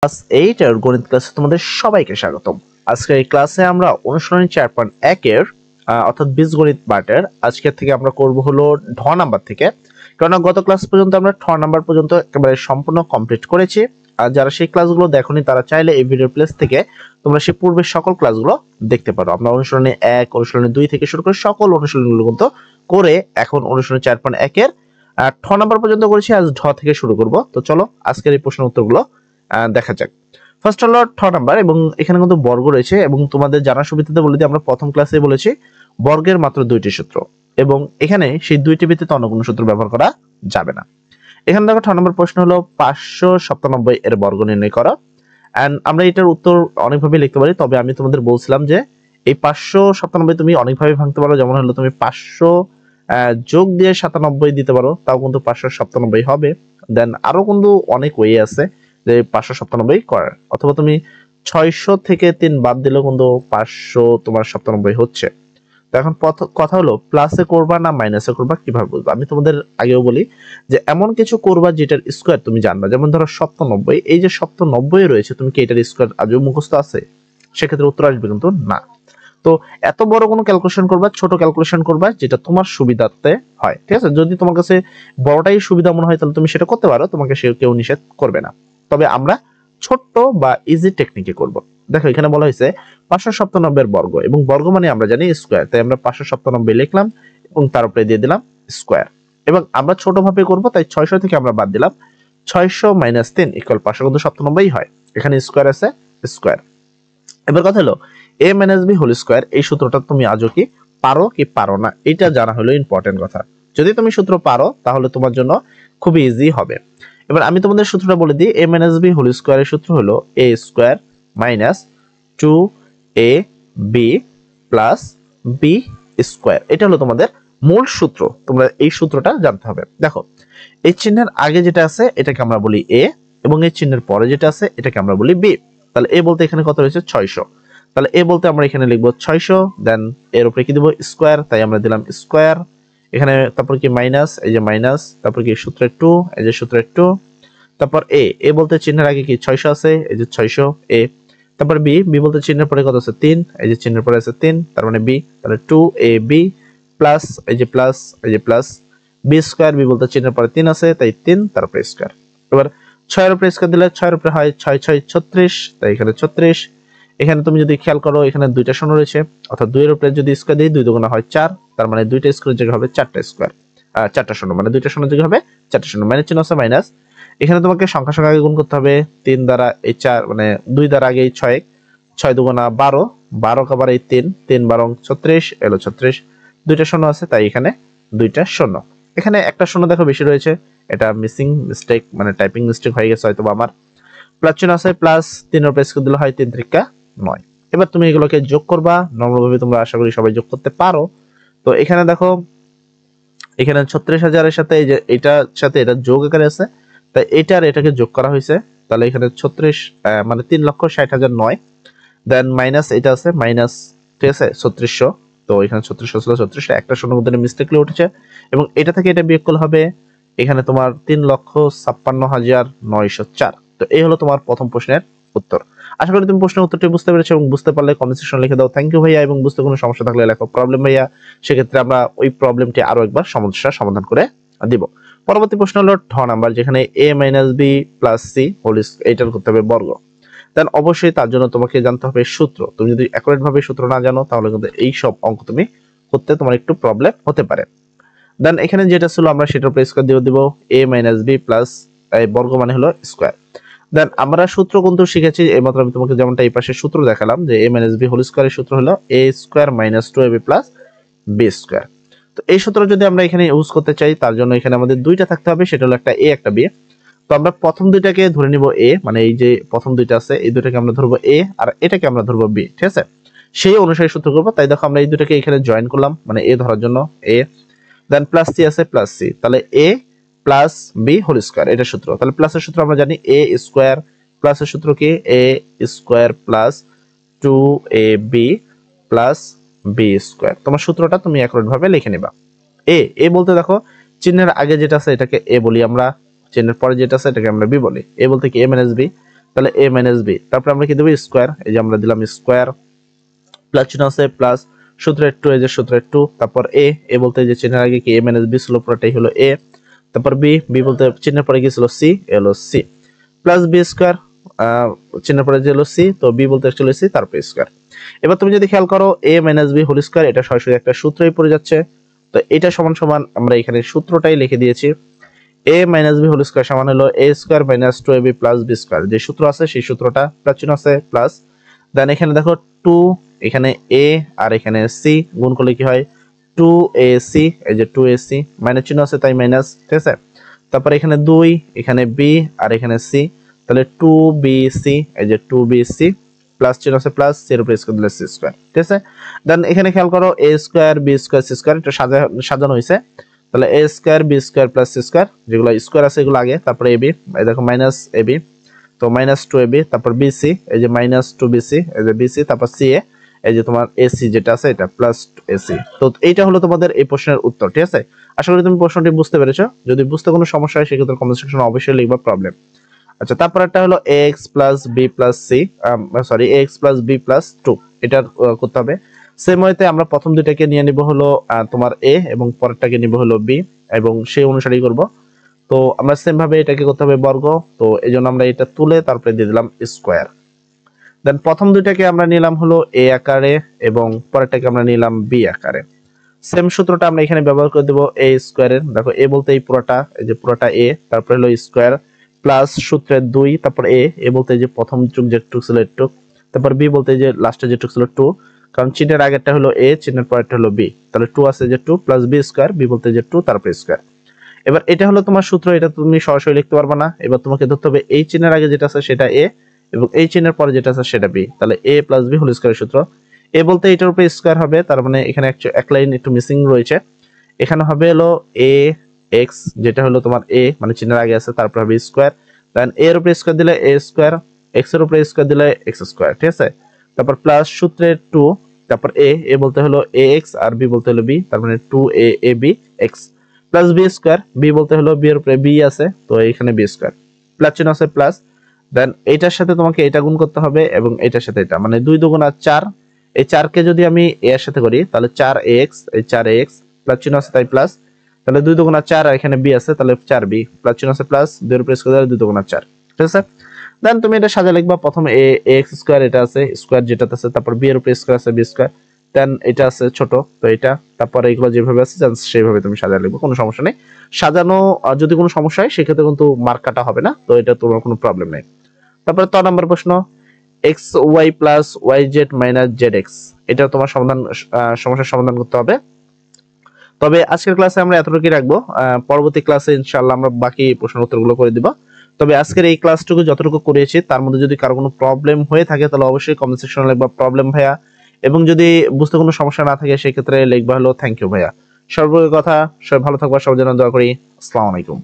Class 8 এর গণিত ক্লাসে তোমাদের সবাইকে স্বাগতম। আজকের এই ক্লাসে আমরা অনুশীলনী 4.1 এর অর্থাৎ বীজগণিত পার্টের আজকের থেকে আমরা করব হলো ঢ নাম্বার থেকে। কারণ গত ক্লাস পর্যন্ত আমরা ঠ নাম্বার পর্যন্ত একেবারে সম্পূর্ণ কমপ্লিট করেছি। আর যারা সেই ক্লাসগুলো দেখোনি তারা চাইলে এই ভিডিও প্লেস থেকে তোমরা সেই পূর্বের সকল ক্লাসগুলো দেখতে পারো। আমরা অনুশীলনী 1, অনুশীলনী 2 থেকে শুরু করে সকল অনুশীলনীগুলো কিন্তু করে এখন অনুশীলনী 4.1 এর ঠ নাম্বার পর্যন্ত করেছি। আজ ঢ থেকে শুরু করব। তো চলো আজকের এই প্রশ্নের উত্তরগুলো দেখা যাক। ফার্স্ট হলো ঠ নাম্বার, এবং এখানে কিন্তু বর্গ রয়েছে, এবং তোমাদের জানার সুবিধাতে বলে দিই আমরা প্রথম ক্লাসে বলেছি বর্গের মাত্র দুইটি সূত্র, এবং এখানে সেই দুইটি ভিত্তিতে অন্য কোনো সূত্র ব্যবহার করা যাবে না। এখানে দেখো ঠ নম্বর প্রশ্ন হলো 597 এর বর্গ নির্ণয় করো। এন্ড আমরা এটার উত্তর অনেকভাবে লিখতে পারি, তবে আমি তোমাদের বলছিলাম যে এই 597 তুমি অনেকভাবে ভাঙতে পারো। যেমন হলো তুমি 500 যোগ দিয়ে 97 দিতে পারো, তাও কিন্তু 597 হবে। দেন আরো কিন্তু অনেক ওয়ে আছে যে 597 করার, অথবা তুমি 600 থেকে 3 বাদ দিলেও কিন্তু 500 তোমার 97 হচ্ছে। তো এখন কথা হলো প্লাসে করবা না মাইনাসে করবা, কিভাবে বুঝবা? আমি তোমাদের আগেও বলি যে এমন কিছু করবা যেটার স্কয়ার তুমি জানবা। যেমন ধরো 97, এই যে 97 রয়েছে, তুমি কি এটার স্কয়ার আজও মুখস্থ আছে? সেক্ষেত্রে উত্তর আসবে কিন্তু না। তো এত বড় কোনো ক্যালকুলেশন করবা, ছোট ক্যালকুলেশন করবা যেটা তোমার সুবিধাতে হয়, ঠিক আছে? যদি তোমার কাছে বড়টাই সুবিধা মনে হয় তাহলে তুমি সেটা করতে পারো, তোমাকে কেউ নিষেধ করবে না। তবে আমরা ছোট্ট বা ইজি টেকনিকে করব। দেখো এখানে বলা হয়েছে 597 এর বর্গ, এবং বর্গ মানে আমরা জানি স্কয়ার, তাই আমরা 597 লিখলাম এবং তার উপরে দিয়ে দিলাম স্কয়ার। এবং আমরা ছোট ভাবে করব, তাই 600 থেকে আমরা বাদ দিলাম 600 - 3 = 597 হয়। এখানে স্কয়ার আছে, স্কয়ার। এবার কথা হলো a - b হোল স্কয়ার, এই সূত্রটা তুমি আজও কি পারো কি পারো না, এটা জানা হলো ইম্পর্টেন্ট কথা। যদি তুমি সূত্র পারো তাহলে তোমার জন্য খুব ইজি হবে। এবার আমি তোমাদের সূত্রটা বলে দিই। a - b হোল স্কয়ারের সূত্র হলো a square minus 2ab plus b square. এটা হলো তোমাদের মূল সূত্র। তোমরা এই সূত্রটা জানতে হবে। দেখো এই চিহ্নের আগে যেটা আছে এটাকে আমরা বলি a, এবং এই চিহ্নের পরে যেটা আছে এটাকে আমরা বলি b। তাহলে a বলতে এখানে কত রয়েছে? 600। তাহলে a বলতে আমরা এখানে লিখবো 600, দেন এর উপরে কি দিব? স্কয়ার, তাই আমরা দিলাম স্কয়ার। এখানে তারপর কি মাইনাস, এই যে মাইনাস, তারপর কি সূত্রের 2, এই যে সূত্রের 2, তারপর a বলতে চিহ্নের আগে কি 600 আছে, এই যে 600 a। তারপর b বলতে চিহ্নের পরে কত আছে? 3, এই যে চিহ্নের পরে আছে 3, তার মানে b। তাহলে 2ab প্লাস এই যে প্লাস এই যে প্লাস b স্কয়ার, b বলতে চিহ্নের পরে 3 আছে, তাই 3 তারপরে স্কয়ার। এবার 6 এর উপরে স্কয়ার দিলে 6 এর উপরে হয় 6 6 36, তাই এখানে 36। এখানে তুমি যদি খেয়াল করো এখানে দুইটা শূন্য রয়েছে, অর্থাৎ 2 এর উপরে যদি স্কয়ার দিই 2 দুগুণা হয় 4, তার মানে দুইটা স্কয়ারের জায়গা হবে 4টা স্কয়ার। 4টা শূন্য মানে দুইটা শূন্য জায়গা হবে 4টা শূন্য, মাইনাস চিহ্ন আছে মাইনাস। এখানে তোমাকে সংখ্যা সংখ্যা আগে গুণ করতে হবে 3 দ্বারা, এই 4 মানে 2 দ্বারা আগে এই 6, 6 দুগুণা 12, 12 আবার এই 3, 3 12 36 এলো 36। দুইটা শূন্য আছে তাই এখানে দুইটা শূন্য। এখানে একটা শূন্য দেখো বেশি রয়েছে, এটা মিসিং মিস্টেক, মানে টাইপিং মিস্টেক হয়ে গেছে হয়তো আমার। প্লাস চিহ্ন আছে, প্লাস 3 এর উপরে স্কয়ার দিলে হয় 3 3 9। এবার তুমি এগুলোকে যোগ করবা, নরমাল ভাবে তোমরা আশা করি সবাই যোগ করতে পারো। তো এখানে দেখো এখানে 36,000 এর সাথে এই যে এটার সাথে এটা যোগ আকারে আছে, তাই এটা আর এটাকে যোগ করা হয়েছে। তাহলে এখানে 36 মানে 3,60,009, দেন মাইনাস এটা আছে মাইনাস, ঠিক আছে 3600। তো এখানে 3600 ছিল, 3600 একটা শূন্য মধ্যে মিস্টেকলি উঠেছে, এবং এটা থেকে এটা বিয়োগ করলে হবে এখানে তোমার 3,56,904। তো এই হলো তোমার প্রথম প্রশ্নের উত্তর। আশা করি তুমি প্রশ্নের উত্তরটি বুঝতে পেরেছো, এবং বুঝতে পারলে কমেন্ট সেকশনে লিখে দাও থ্যাংক ইউ ভাইয়া, এবং বুঝতে কোনো সমস্যা থাকলে লেখো প্রবলেম ভাইয়া। সেক্ষেত্রে আমরা ওই প্রবলেমটি আরো একবার সমস্যার সমাধান করে দিব। পরবর্তী প্রশ্ন হলো ঢ নাম্বার, যেখানে a - b plus c whole এইটার করতে হবে বর্গ। দেন অবশ্যই তার জন্য তোমাকে জানতে হবে সূত্র। তুমি যদি অ্যাকুরেট ভাবে সূত্র না জানো তাহলে কিন্তু এই সব অঙ্ক তুমি করতে তোমার একটু প্রবলেম হতে পারে। দেন এখানে যেটা ছিল আমরা সেটার উপরে স্কয়ার দিয়ে দিব a - b প্লাস এই বর্গ মানে হলো স্কয়ার। দেন আমরা সূত্র কিন্তু শিখেছি এইমাত্র, আমি তোমাকে যেমনটা এই পাশে সূত্র দেখালাম যে a - b হোল স্কয়ারের সূত্র হলো a square minus 2ab plus b square. তো এই সূত্র যদি আমরা এখানে ইউজ করতে চাই তার জন্য এখানে আমাদের দুইটা থাকতে হবে, সেটা হলো একটা a একটা b। তো আমরা প্রথম দুইটাকে ধরে নিব a, মানে এই যে প্রথম দুইটা আছে এই দুইটাকে আমরা ধরবো a, আর এটাকে আমরা ধরবো b, ঠিক আছে? সেই অনুসারে সূত্র করব। তাই দেখো আমরা এই দুইটাকে এখানে জয়েন করলাম, মানে a ধরার জন্য a, দেন প্লাস c আছে প্লাস c, তাহলে a plus b whole square, এটা সূত্র। তাহলে প্লাসের সূত্র আমরা জানি a স্কয়ার, প্লাসের সূত্র কি a square plus 2ab plus b square. তোমার সূত্রটা তুমি অ্যাকুরেট ভাবে লিখে নিবা। a বলতে দেখো চিহ্নের আগে যেটা আছে এটাকে a বলি আমরা, চিহ্নের পরে যেটা আছে এটাকে আমরা b বলি। a বলতে কি a - b, তাহলে a মাইনাস b, তারপর আমরা কি দেব স্কয়ার, এই যে আমরা দিলাম স্কয়ার, প্লাস চিহ্ন আছে প্লাস, সূত্রের 2, এই যে সূত্রের 2, তারপর a বলতে যে চিহ্নের আগে কি a মাইনাস b ছিল পুরোটাই হলো a, তারপর b বলতে চিহ্নের পরে কি ছিল c, হলো c, প্লাস b স্কয়ার, চিহ্নের পরে যে হলো c, তো b বলতে ছিল c, তারপর স্কয়ার। এবার তুমি যদি খেয়াল করো a minus b whole square, এটা সরাসরি একটা সূত্রই পড়ে যাচ্ছে, তো এটা সমান সমান আমরা এখানে সূত্রটাই লিখে দিয়েছি, a minus b whole square সমান হলো a square minus 2ab plus b square, যে সূত্র আছে সেই সূত্রটা, প্লাস চিহ্ন আছে প্লাস, দেন এখানে দেখো 2, এখানে a আর এখানে c গুণ করলে কি হয় 2ac, এই যে 2ac, মাইনাস চিহ্ন আছে তাই মাইনাস, ঠিক আছে। তারপর এখানে 2, এখানে b আর এখানে c, তাহলে 2bc, এই যে 2bc, প্লাস চিহ্ন আছে প্লাস, c এর উপরে স্কয়ার দিলে c স্কয়ার, ঠিক আছে। দেন এখানে খেয়াল করো a square b square c square, এটা সাজানো হয়েছে, তাহলে a square b square plus c square, যেগুলো স্কয়ার আছে এগুলো আগে, তারপরে ab, এই দেখো মাইনাস ab, তো মাইনাস 2ab, তারপর bc, এই যে মাইনাস 2bc, এই যে bc, তারপর ca, এই যে তোমার ac যেটা আছে এটা প্লাস ac। তো এইটা হলো তোমাদের এই প্রশ্নের উত্তর, ঠিক আছে। আশা করি তুমি প্রশ্নটি বুঝতে পেরেছো, যদি বুঝতে কোনো সমস্যা হয় সেক্ষেত্রে কমেন্ট সেকশনে অবশ্যই লিখবা প্রবলেম। আচ্ছা, তারপর একটা হলো ax plus b plus c, sorry ax plus b plus 2, এটা করতে হবে। সেম ওয়েতে আমরা প্রথম দুইটাকে নিয়ে নিব হলো তোমার a এবং পরেরটাকে নিব হলো b, এবং সেই অনুসারেই করব। তো আমরা সেম ভাবে এটাকে করতে হবে বর্গ, তো এই জন্য আমরা এটা তুলে তারপরে দিয়ে দিলাম স্কোয়ার। দেন প্রথম দুইটাকে আমরা নিলাম হলো a আকারে এবং পরেরটাকে আমরা নিলাম b আকারে। সেম সূত্রটা আমরা এখানে ব্যবহার করে দেব a স্কোয়ারের, দেখো a বলতে এই পুরোটা, এই যে পুরোটা a, তারপরে হলো স্কোয়ার প্লাস সূত্রের 2, তারপর a বলতে যে প্রথম টুক যেটুক ছিল একটুক, তারপর b বলতে যে লাস্টে যেটুক ছিল 2, কারণ চিহ্নের আগেরটা হলো a, চিহ্নের পরেরটা হলো b, তাহলে 2 আছে যে 2 প্লাস b স্কয়ার, b বলতে যে 2 তারপর স্কয়ার। এবার এটা হলো তোমার সূত্র, এটা তুমি সরাসরি লিখতে পারবে না, এবার তোমাকে ধরতে হবে এই চিহ্নের আগে যেটা আছে সেটা a এবং এই চিহ্নের পরে যেটা আছে সেটা b, তাহলে a প্লাস b হোল স্কয়ারের সূত্র, a বলতে এটার উপরে স্কয়ার হবে, তার মানে এখানে এক লাইন একটু মিসিং রয়েছে, এখানে হবে হলো a x, যেটা হলো তোমার a মানে চিহ্নের আগে আছে, তারপর হবে স্কয়ার, দেন a এর উপরে স্কয়ার দিলে a স্কয়ার, x এর উপরে স্কয়ার দিলে x স্কয়ার, ঠিক আছে। তারপর প্লাস সূত্রের 2, তারপর a বলতে হলো ax আর b বলতে হলো b, তার মানে 2ab x plus b square, b বলতে হলো b এর উপরে b আছে, তো এখানে b স্কয়ার, প্লাস চিহ্ন আছে প্লাস, দেন এইটার সাথে তোমাকে এটা গুণ করতে হবে এবং এটার সাথে এটা, মানে 2 দুগুণা 4, এই 4 কে যদি আমি a এর সাথে করি তাহলে 4ax, এই 4ax প্লাস চিহ্ন আছে তাই প্লাস, তাহলে 2 দুগুণা 4 আর এখানে b আছে, তাহলে 4b প্লাস চিহ্ন আছে প্লাস, 2 এর উপরে স্কয়ার দিলে 2 দুগুণা 4, ঠিক আছে। দেন তুমি এটা সাজা লিখবা, প্রথমে ax স্কয়ার এটা আছে স্কয়ার যেটাতে আছে, তারপর b এর উপরে স্কয়ার আছে b স্কয়ার, দেন এটা আছে ছোট, তো এটা, তারপর এগুলো যেভাবে আছে জাস্ট সেইভাবে তুমি সাজা লিখবে, কোনো সমস্যা নেই। সাজানো যদি কোনো সমস্যা হয় সেক্ষেত্রে কিন্তু মার্ক কাটা হবে না, তো এটা তোমার কোনো প্রবলেম নেই। তারপরে 3 নম্বর প্রশ্ন, xy plus yz minus zx, এটা তোমার সমস্যার সমাধান করতে হবে। তবে আজকের ক্লাসে আমরা এতটুকুই রাখবো, পরবর্তী ক্লাসে ইনশাআল্লাহ আমরা বাকি প্রশ্নের উত্তরগুলো করে দিব। তবে আজকের এই ক্লাসটুকু যতটুকু করেছি তার মধ্যে যদি কারো কোনো প্রবলেম হয়ে থাকে তাহলে অবশ্যই কমেন্ট সেকশনে লিখবা প্রবলেম ভাইয়া, এবং যদি বুঝতে কোনো সমস্যা না থাকে সেক্ষেত্রে লিখবা হলো থ্যাংক ইউ ভাইয়া। সর্বোপরি কথা, সবাই ভালো থাকবা, সবার জন্য দোয়া করি। আসসালামু আলাইকুম।